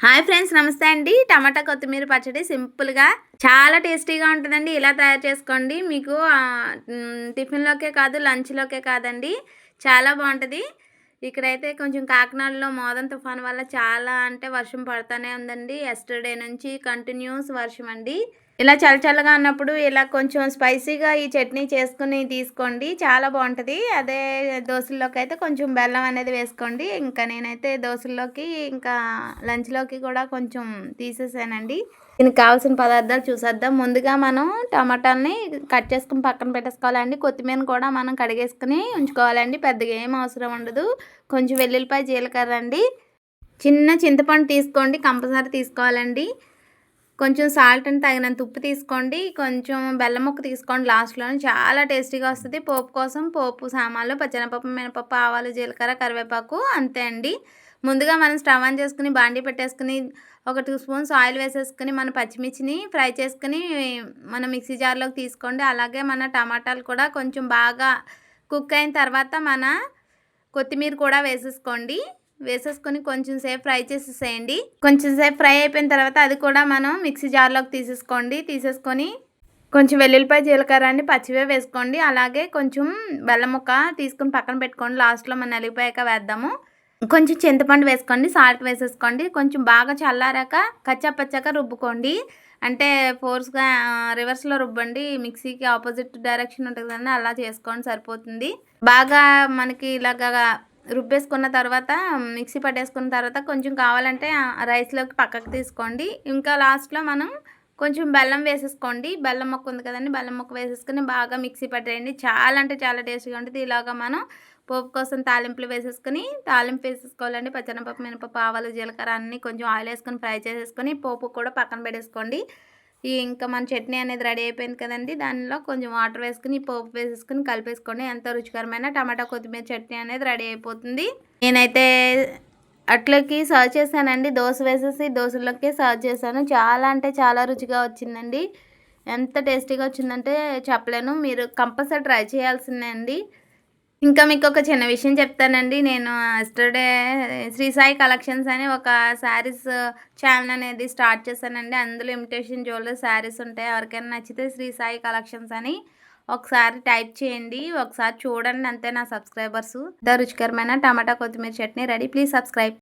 Hi friends, నమస్తే అండి. టమాటా కొత్తిమీర పచ్చడి సింపుల్గా చాలా టేస్టీగా ఉంటుందండి. ఇలా తయారు చేసుకోండి. మీకు టిఫిన్లోకే కాదు, లంచ్లోకే కాదండి, చాలా బాగుంటుంది. ఇక్కడైతే కొంచెం కాకినాడలో మోదం తుఫాన్ వల్ల చాలా అంటే వర్షం పడుతూనే ఉందండి. ఎస్టర్డే నుంచి కంటిన్యూస్ వర్షం అండి. ఇలా చల్లగా ఉన్నప్పుడు ఇలా కొంచెం స్పైసీగా ఈ చట్నీ చేసుకుని తీసుకోండి, చాలా బాగుంటుంది. అదే దోశల్లోకి అయితే కొంచెం బెల్లం అనేది వేసుకోండి. ఇంకా నేనైతే దోశల్లోకి ఇంకా లంచ్లోకి కూడా కొంచెం తీసేసానండి. దీనికి కావాల్సిన పదార్థాలు చూసేద్దాం. ముందుగా మనం టమాటాలని కట్ చేసుకుని పక్కన పెట్టేసుకోవాలండి. కొత్తిమీరని కూడా మనం కడిగేసుకుని ఉంచుకోవాలండి. పెద్దగా ఏం అవసరం ఉండదు. కొంచెం వెల్లుల్లిపాయ, జీలకర్ర అండి. చిన్న చింతపండు తీసుకోండి, కంపల్సరీ తీసుకోవాలండి. కొంచెం సాల్ట్ అని తగినంత ఉప్పు తీసుకోండి. కొంచెం బెల్లం ముక్క తీసుకోండి లాస్ట్లోనే, చాలా టేస్టీగా వస్తుంది. పోపు కోసం పోపు సామాన్లు పచ్చెనపప్పు, మినపప్పు, ఆవాలు, జీలకర్ర, కరివేపాకు, అంతే అండి. ముందుగా మనం స్టవ్ ఆన్ చేసుకుని బాండీ పెట్టేసుకుని ఒక 2 స్పూన్స్ ఆయిల్ వేసేసుకుని మన పచ్చిమిర్చిని ఫ్రై చేసుకుని మన మిక్సీ జార్లోకి తీసుకోండి. అలాగే మన టమాటాలు కూడా కొంచెం బాగా కుక్ అయిన తర్వాత మన కొత్తిమీర కూడా వేసేసుకొని కొంచెం సేపు ఫ్రై చేసేసేయండి. కొంచెం సేపు ఫ్రై అయిపోయిన తర్వాత అది కూడా మనం మిక్సీ జార్లోకి తీసేసుకొని కొంచెం వెల్లుల్లిపాయ, జీలకర్ర అండి పచ్చివే వేసుకోండి. అలాగే కొంచెం బెల్లం ముక్క తీసుకుని పక్కన పెట్టుకోండి. లాస్ట్లో మనం నలిగిపోయాక వేద్దాము. కొంచెం చింతపండు వేసుకోండి, సాల్ట్ వేసేసుకోండి. కొంచెం బాగా చల్లారాక కచ్చాపచ్చాక రుబ్బుకోండి. అంటే ఫోర్స్గా రివర్స్లో రుబ్బండి. మిక్సీకి ఆపోజిట్ డైరెక్షన్ ఉంటుంది కదండి, అలా చేసుకోండి, సరిపోతుంది. బాగా మనకి ఇలాగా రుబ్బేసుకున్న తర్వాత మిక్సీ పట్టేసుకున్న తర్వాత కొంచెం కావాలంటే రైస్లోకి పక్కకు తీసుకోండి. ఇంకా లాస్ట్లో మనం కొంచెం బెల్లం వేసేసుకోండి. బెల్లం ముక్క ఉంది కదండి, బెల్లం ముక్క వేసేసుకుని బాగా మిక్సీ పట్టేయండి. చాలా అంటే చాలా టేస్టీగా ఉంటుంది. ఇలాగ మనం పోపు కోసం తాలింపు వేసేసుకోవాలండి. పచ్చెనపప్పు, మినపప్పు, ఆవాలు, జీలకర్ర అన్నీ కొంచెం ఆయిల్ వేసుకొని ఫ్రై చేసేసుకొని పోపు కూడా పక్కన పెట్టేసుకోండి. ఇంకా మన చట్నీ అనేది రెడీ అయిపోయింది కదండి, దానిలో కొంచెం వాటర్ వేసుకుని పోపు వేసేసుకుని కలిపేసుకోండి. ఎంతో రుచికరమైన టమాటా కొత్తిమీర చట్నీ అనేది రెడీ అయిపోతుంది. నేనైతే అట్లకి సర్వ్ చేశానండి. దోశ వేసేసి దోశలోకి సర్వ్ చేశాను. చాలా అంటే చాలా రుచిగా వచ్చిందండి. ఎంత టేస్టీగా వచ్చిందంటే చెప్పలేను. మీరు కంపల్సరీ ట్రై చేయాల్సిందే అండి. ఇంకా మీకు ఒక చిన్న విషయం చెప్తానండి. నేను ఎస్టర్డే శ్రీ సాయి కలెక్షన్స్ అని ఒక శారీస్ ఛానల్ అనేది స్టార్ట్ చేశానండి. అందులో ఇమిటేషన్ జ్యువెలరీ శారీస్ ఉంటాయి. ఎవరికైనా నచ్చితే శ్రీ సాయి కలెక్షన్స్ అని ఒకసారి టైప్ చేయండి, ఒకసారి చూడండి, అంతే. నా సబ్స్క్రైబర్స్ రుచికరమైన టమాటా కొత్తిమీర చట్నీ రెడీ. Please subscribe.